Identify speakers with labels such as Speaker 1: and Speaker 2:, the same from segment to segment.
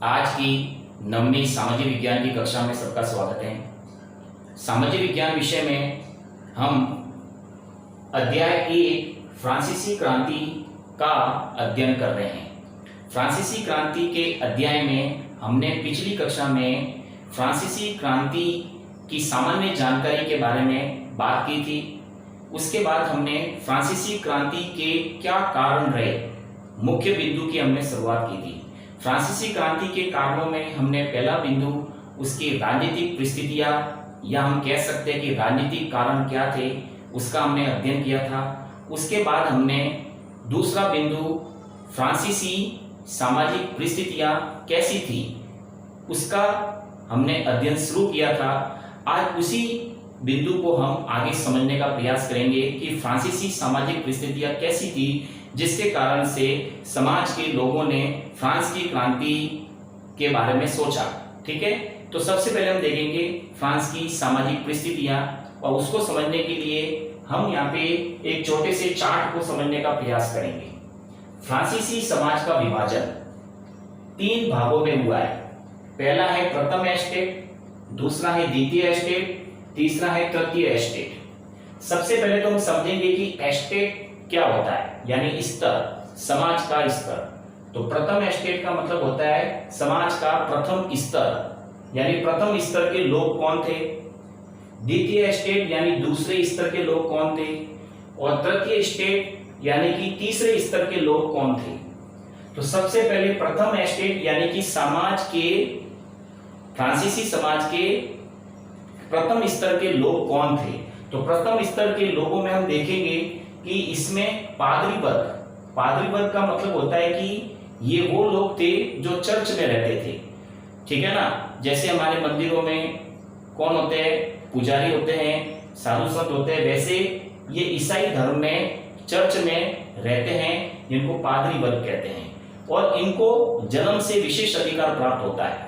Speaker 1: आज की नवमी सामाजिक विज्ञान की कक्षा में सबका स्वागत है। सामाजिक विज्ञान विषय में हम अध्याय 1 फ्रांसीसी क्रांति का अध्ययन कर रहे हैं। फ्रांसीसी क्रांति के अध्याय में हमने पिछली कक्षा में फ्रांसीसी क्रांति की सामान्य जानकारी के बारे में बात की थी। उसके बाद हमने फ्रांसीसी क्रांति के क्या कारण रहे, मुख्य बिंदु की हमने शुरुआत की थी। फ्रांसीसी क्रांति के कारणों में हमने पहला बिंदु उसकी राजनीतिक परिस्थितियां या हम कह सकते हैं कि राजनीतिक कारण क्या थे, उसका हमने अध्ययन किया था। उसके बाद हमने दूसरा बिंदु फ्रांसीसी सामाजिक परिस्थितियां कैसी थी, उसका हमने अध्ययन शुरू किया था। आज उसी बिंदु को हम आगे समझने का प्रयास करेंगे कि फ्रांसीसी सामाजिक परिस्थितियां कैसी थी जिसके कारण से समाज के लोगों ने फ्रांस की क्रांति के बारे में सोचा। ठीक है, तो सबसे पहले हम देखेंगे फ्रांस की सामाजिक परिस्थितियां, और उसको समझने के लिए हम यहाँ पे एक छोटे से चार्ट को समझने का प्रयास करेंगे। फ्रांसीसी समाज का विभाजन 3 भागों में हुआ है। पहला है प्रथम एस्टेट, दूसरा है द्वितीय एस्टेट, तीसरा है तृतीय एस्टेट। सबसे पहले तो हम समझेंगे कि एस्टेट क्या होता है, यानी स्तर, समाज का स्तर। तो प्रथम एस्टेट का मतलब होता है समाज का प्रथम स्तर, यानी प्रथम स्तर के लोग कौन थे। द्वितीय एस्टेट यानी दूसरे स्तर के लोग कौन थे, और तृतीय एस्टेट यानी कि तीसरे स्तर के लोग कौन थे। तो सबसे पहले प्रथम एस्टेट यानी कि समाज के, फ्रांसीसी समाज के प्रथम स्तर के लोग कौन थे। तो प्रथम स्तर के लोगों में हम देखेंगे कि इसमें पादरी वर्ग का मतलब होता है कि ये वो लोग थे जो चर्च में रहते थे। ठीक है ना, जैसे हमारे मंदिरों में कौन होते हैं, पुजारी होते हैं, साधु संत होते हैं, वैसे ये ईसाई धर्म में चर्च में रहते हैं, जिनको पादरी वर्ग कहते हैं। और इनको जन्म से विशेष अधिकार प्राप्त होता है,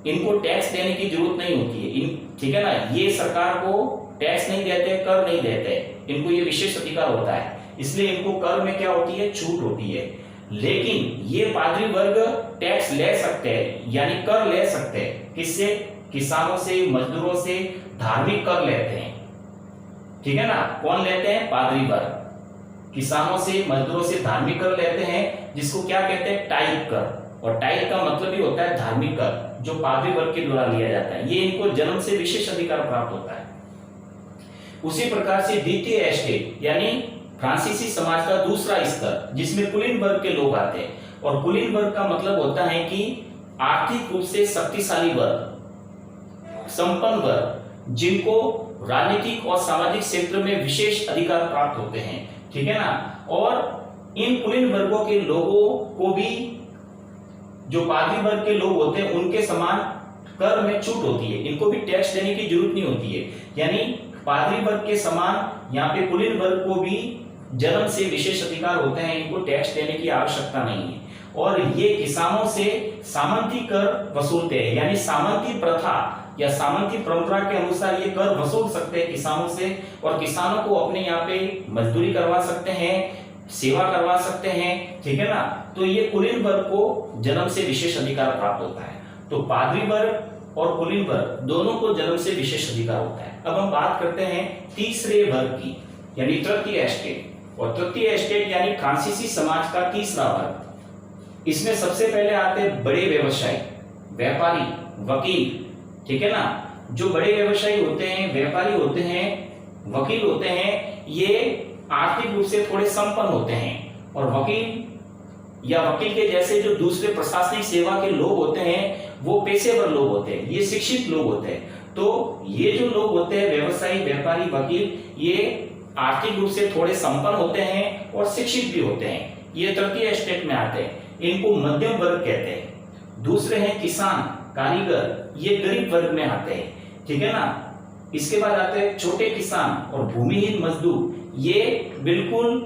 Speaker 1: इनको टैक्स देने की जरूरत नहीं होती है। ठीक है ना, ये सरकार को टैक्स नहीं देते, कर नहीं देते, इनको ये विशेष अधिकार होता है, इसलिए इनको कर में क्या होती है, छूट होती है। लेकिन ये पादरी वर्ग टैक्स ले सकते हैं, यानी कर ले सकते हैं। किससे? किसानों से, मजदूरों से धार्मिक कर लेते हैं। ठीक है ना, कौन लेते हैं? पादरी वर्ग किसानों से, मजदूरों से धार्मिक कर लेते हैं, जिसको क्या कहते हैं, टाइप कर। और टाइप का मतलब ही होता है धार्मिक कर, जो पादरी वर्ग के द्वारा लिया जाता है। ये इनको जन्म से विशेष अधिकार प्राप्त होता है। उसी प्रकार से द्वितीय एस्टेट यानी फ्रांसीसी समाज का दूसरा स्तर, जिसमें कुलीन वर्ग के लोग आते हैं। और कुलीन वर्ग का मतलब होता है कि आर्थिक रूप से शक्तिशाली वर्ग, संपन्न वर्ग, जिनको राजनीतिक और सामाजिक क्षेत्र में विशेष अधिकार प्राप्त होते हैं। ठीक है ना, और इन कुलीन वर्गों के लोगों को भी जो पादरी वर्ग के लोग होते हैं उनके समान कर में छूट होती है, इनको भी टैक्स देने की जरूरत नहीं होती है। यानी पादरी वर्ग के समान यहाँ पे कुलीन वर्ग को भी जन्म से विशेष अधिकार होते हैं, इनको टैक्स देने की आवश्यकता नहीं है। और ये किसानों से सामंती कर वसूलते हैं, यानी सामंती प्रथा या सामंती परंपरा के अनुसार ये कर वसूल सकते हैं किसानों से, और किसानों को अपने यहाँ पे मजदूरी करवा सकते हैं, सेवा करवा सकते हैं। ठीक है ना, तो ये कुलीन वर्ग को जन्म से विशेष अधिकार प्राप्त होता है। तो पादरी वर्ग और कुलीन वर्ग दोनों को जन्म से विशेष अधिकार होता है। अब हम बात करते हैं तीसरे वर्ग की, यानी तृतीय एस्टेट। और तृतीय एस्टेट यानी फ्रांसीसी समाज का तीसरा वर्ग। इसमें सबसे पहले आते हैं बड़े व्यवसायी, व्यापारी, वकील। ठीक है ना, जो बड़े व्यवसायी होते हैं, व्यापारी होते हैं, वकील होते हैं, ये आर्थिक रूप से थोड़े संपन्न होते हैं। और वकील या वकील के जैसे जो दूसरे प्रशासनिक सेवा के लोग होते हैं वो पेशेवर लोग होते हैं, ये शिक्षित लोग होते हैं। तो ये जो लोग होते हैं, व्यवसायी, व्यापारी, वकील, ये आर्थिक रूप से थोड़े संपन्न होते हैं और शिक्षित भी होते हैं। ये तृतीय स्टेट में आते हैं, इनको मध्यम वर्ग कहते हैं। दूसरे हैं किसान, कारीगर, ये गरीब वर्ग में आते हैं। ठीक है ना, इसके बाद आते हैं छोटे किसान और भूमिहीन मजदूर, ये बिल्कुल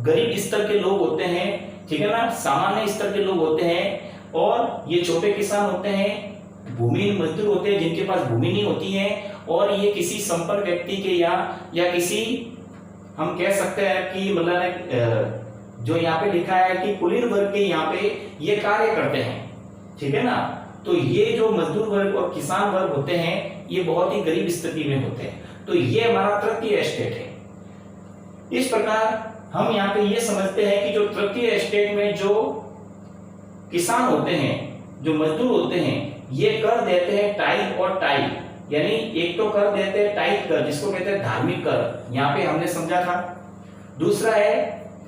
Speaker 1: गरीब स्तर के लोग होते हैं। ठीक है ना, सामान्य स्तर के लोग होते हैं। और ये छोटे किसान होते हैं, भूमिहीन मजदूर होते हैं जिनके पास भूमि नहीं होती है, और ये किसी संपन्न व्यक्ति के या किसी, हम कह सकते हैं कि मतलब जो यहाँ पे लिखा है कि कुलीन वर्ग के यहाँ पे ये कार्य करते हैं। ठीक है ना। तो ये जो मजदूर वर्ग और किसान वर्ग होते हैं ये बहुत ही गरीब स्थिति में होते हैं, तो ये हमारा तृतीय स्टेट है। इस प्रकार हम यहाँ पे ये समझते हैं कि जो तृतीय स्टेट में जो किसान होते हैं, जो मजदूर होते हैं, ये कर देते हैं टाइल और टाइल, यानी एक तो कर देते हैं टाइल कर जिसको कहते हैं धार्मिक कर, यहाँ पे हमने समझा था। दूसरा है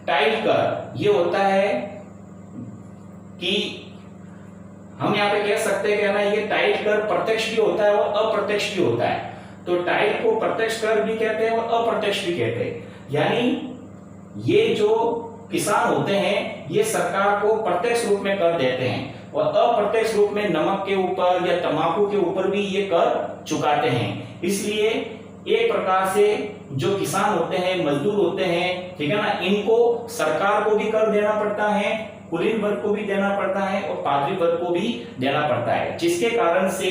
Speaker 1: टाइल कर, ये होता है कि हम यहाँ पे कह सकते हैं ना, ये टाइल कर प्रत्यक्ष भी होता है और अप्रत्यक्ष भी होता है। तो टाइल को प्रत्यक्ष कर भी कहते हैं और अप्रत्यक्ष भी कहते हैं, यानी ये जो किसान होते हैं ये सरकार को प्रत्यक्ष रूप में कर देते हैं और अप्रत्यक्ष रूप में नमक के ऊपर या तंबाकू के ऊपर भी ये कर चुकाते हैं। इसलिए एक प्रकार से जो किसान होते हैं, मजदूर होते हैं, ठीक है ना, इनको सरकार को भी कर देना पड़ता है, कुलीन वर्ग को भी देना पड़ता है और पादरी वर्ग को भी देना पड़ता है, जिसके कारण से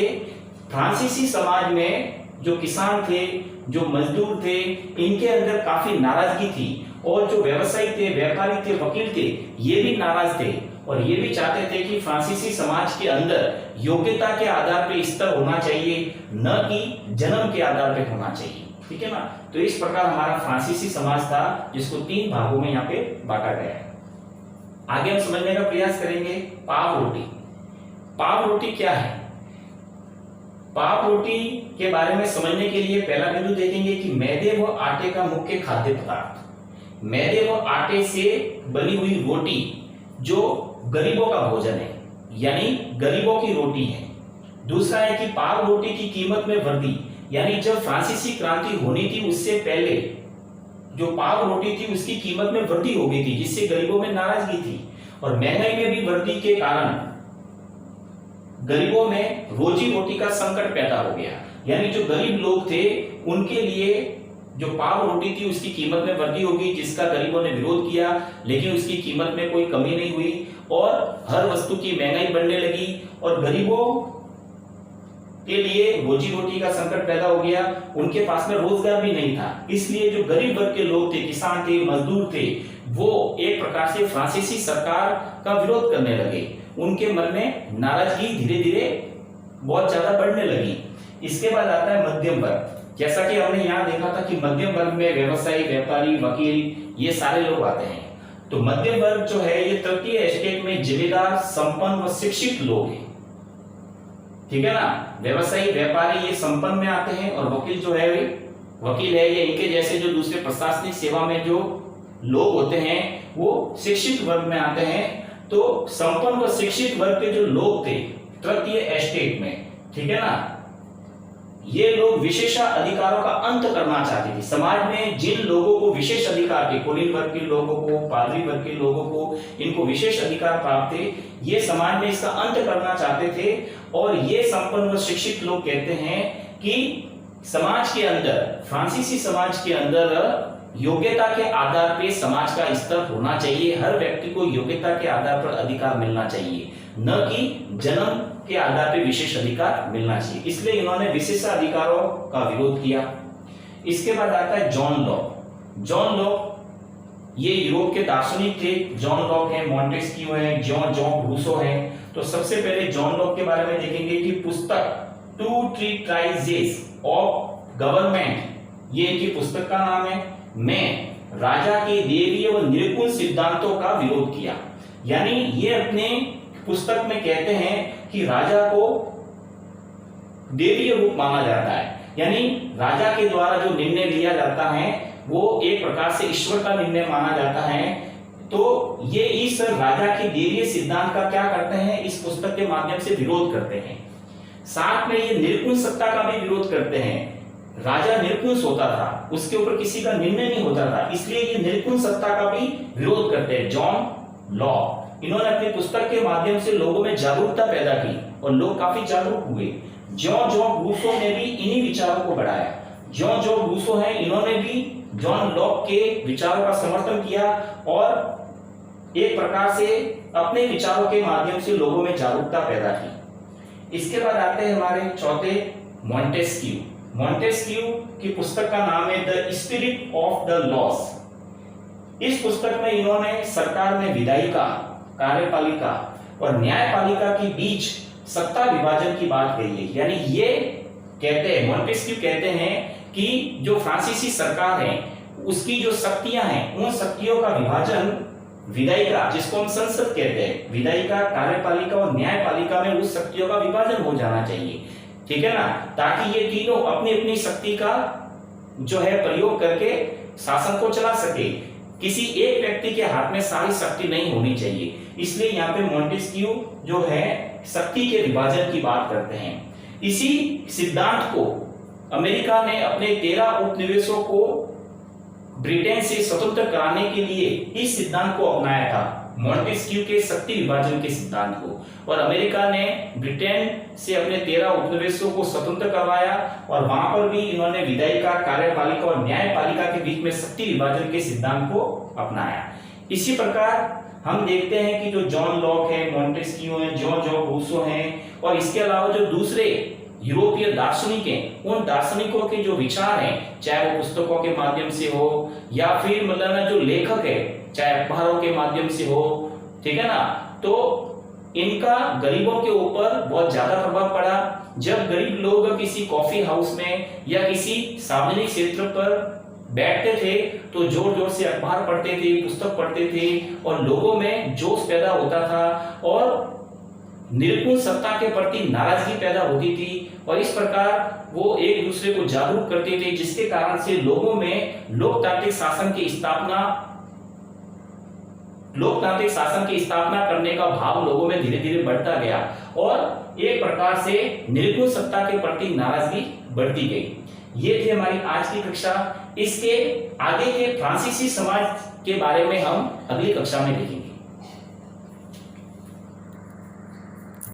Speaker 1: फ्रांसीसी समाज में जो किसान थे, जो मजदूर थे, इनके अंदर काफी नाराजगी थी और जो व्यवसायी थे, व्यापारी थे, वकील थे, ये भी नाराज थे और ये भी चाहते थे कि फ्रांसीसी समाज के अंदर योग्यता के आधार पर स्तर होना चाहिए, न कि जन्म के आधार पर होना चाहिए, ठीक है ना। तो इस प्रकार हमारा फ्रांसीसी समाज था जिसको 3 भागों में यहाँ पे बांटा गया है। आगे हम समझने का प्रयास करेंगे पाव रोटी। पाव रोटी क्या है? पाव रोटी के बारे में समझने के लिए पहला बिंदु देखेंगे कि मैदे व आटे का मुख्य खाद्य पदार्थ। मैदे व आटे से बनी हुई रोटी जो गरीबों का भोजन है, यानी गरीबों की रोटी है। दूसरा है कि पाव रोटी की कीमत में वृद्धि, यानी जब फ्रांसीसी क्रांति होनी थी उससे पहले जो पाव रोटी थी उसकी कीमत में वृद्धि हो गई थी, जिससे गरीबों में नाराजगी थी और महंगाई में भी वृद्धि के कारण गरीबों में रोजी रोटी का संकट पैदा हो गया। यानी जो गरीब लोग थे उनके लिए जो पाव रोटी थी उसकी कीमत में वृद्धि हो गई, जिसका गरीबों ने विरोध किया, लेकिन उसकी कीमत में कोई कमी नहीं हुई और हर वस्तु की महंगाई बढ़ने लगी और गरीबों के लिए रोजी रोटी का संकट पैदा हो गया। उनके पास में रोजगार भी नहीं था, इसलिए जो गरीब वर्ग के लोग थे, किसान थे, मजदूर थे, वो एक प्रकार से फ्रांसीसी सरकार का विरोध करने लगे। उनके मन में नाराजगी धीरे धीरे बहुत ज्यादा बढ़ने लगी। इसके बाद आता है मध्यम वर्ग। जैसा कि हमने यहाँ देखा था कि मध्यम वर्ग में व्यवसायी, व्यापारी, वकील, ये सारे लोग आते हैं। तो मध्यम वर्ग जो है ये तृतीय स्टेट में जिम्मेदार, संपन्न व शिक्षित लोग हैं, ठीक है ना। व्यवसायी, व्यापारी ये संपन्न में आते हैं और वकील जो है वकील है, ये इनके जैसे जो दूसरे प्रशासनिक सेवा में जो लोग होते हैं वो शिक्षित वर्ग में आते हैं। तो संपन्न व शिक्षित वर्ग के जो लोग थे तृतीय स्टेट में, ठीक है ना, ये लोग विशेषाधिकारों का अंत करना चाहते थे। समाज में जिन लोगों को विशेष अधिकार थे, कुलीन वर्ग के लोगों को, पादरी वर्ग के लोगों को, इनको विशेष अधिकार प्राप्त थे, ये समाज में इसका अंत करना चाहते थे। और ये संपन्न व शिक्षित लोग कहते हैं कि समाज के अंदर, फ्रांसीसी समाज के अंदर योग्यता के आधार पर समाज का स्तर होना चाहिए। हर व्यक्ति को योग्यता के आधार पर अधिकार मिलना चाहिए, न कि जन्म के आधार पर विशेष अधिकार मिलना चाहिए। इसलिए इन्होंने विशेषाधिकारों का विरोध किया। इसके बाद आता है जॉन लॉक। जॉन लॉक ये यूरोप के दार्शनिक थे। जॉन लॉक है, मॉन्टेस्क्यू है, जॉन जॉक रूसो है। तो सबसे पहले जॉन लॉक के बारे में देखेंगे कि पुस्तक टू ट्रीटाइजेस ऑफ गवर्नमेंट, ये इनकी पुस्तक का नाम है, में राजा के देवीय व निर्गुण सिद्धांतों का विरोध किया। यानी ये अपने पुस्तक में कहते हैं कि राजा को देवीय रूप माना जाता है, यानी राजा के द्वारा जो निर्णय लिया जाता है वो एक प्रकार से ईश्वर का निर्णय माना जाता है। तो ये इस राजा के देवीय सिद्धांत का क्या करते हैं, इस पुस्तक के माध्यम से विरोध करते हैं। साथ में ये निर्गुण सत्ता का भी विरोध करते हैं। राजा निर्गुण होता था, उसके ऊपर किसी का निर्णय नहीं होता था, इसलिए ये निर्गुण सत्ता का भी विरोध करते हैं। जॉन लॉक, इन्होंने अपनी पुस्तक के माध्यम से लोगों में जागरूकता पैदा की और लोग काफी जागरूक हुए। जॉन जॉक रूसो ने भी इन्हीं विचारों को बढ़ाया। जॉन जॉक रूसो है, इन्होंने भी जॉन लॉक के विचारों का समर्थन किया और एक प्रकार से अपने विचारों के माध्यम से लोगों में जागरूकता पैदा की। इसके बाद आते हैं हमारे चौथे मॉन्टेस्क्यू। मॉन्टेस्क्यू की पुस्तक का नाम है the spirit of the loss. इस पुस्तक में इन्होंने सरकार में विधायिका, कार्यपालिका और न्यायपालिका के बीच सत्ता विभाजन की बात कही है। यानी ये कहते हैं, मॉन्टेस्क्यू कहते हैं कि जो फ्रांसीसी सरकार है उसकी जो शक्तियां हैं उन शक्तियों का विभाजन विधायिका, जिसको हम संसद कहते हैं, विधायिका, कार्यपालिका और न्यायपालिका में उस शक्तियों का विभाजन हो जाना चाहिए, ठीक है ना, ताकि ये तीनों अपनी अपनी शक्ति का जो है प्रयोग करके शासन को चला सके। किसी एक व्यक्ति के हाथ में सारी शक्ति नहीं होनी चाहिए। इसलिए यहाँ पे मॉन्टेस्क्यू जो है शक्ति के विभाजन की बात करते हैं। इसी सिद्धांत को अमेरिका ने अपने 13 उपनिवेशों को ब्रिटेन से स्वतंत्र कराने के लिए इस सिद्धांत को अपनाया था, मॉन्टेस्क्यू के शक्ति विभाजन के सिद्धांत को। और अमेरिका ने ब्रिटेन से अपने 13 उपनिवेशों को स्वतंत्र करवाया और वहां पर भी इन्होंने विधायिका, कार्यपालिका और न्यायपालिका के बीच में शक्ति विभाजन के सिद्धांत को अपनाया। इसी प्रकार हम देखते हैं कि जो जॉन लॉक है, मॉन्टेस्क्यू है, जॉन जॉक रूसो हैं और इसके अलावा जो दूसरे यूरोपीय दार्शनिक हैं, उन दार्शनिकों के जो विचार हैं, चाहे वो पुस्तकों के माध्यम से हो या फिर मतलब जो लेखक है चाहे अखबारों के माध्यम से हो, ठीक है ना, तो इनका गरीबों के ऊपर बहुत ज्यादा प्रभाव पड़ा। जब गरीब लोग किसी कॉफी हाउस में या किसी सार्वजनिक क्षेत्र पर बैठते थे तो जोर जोर से अखबार पढ़ते थे, पुस्तक पढ़ते थे और लोगों में जोश पैदा होता था और निरंकुश सत्ता के प्रति नाराजगी पैदा होती थी और इस प्रकार वो एक दूसरे को जागरूक करते थे, जिसके कारण से लोगों में लोकतांत्रिक शासन की स्थापना करने का भाव लोगों में धीरे धीरे बढ़ता गया और एक प्रकार से निरंकुश सत्ता के प्रति नाराजगी बढ़ती गई। ये थी हमारी आज की कक्षा। इसके आगे के फ्रांसीसी समाज के बारे में हम अगली कक्षा में देखेंगे।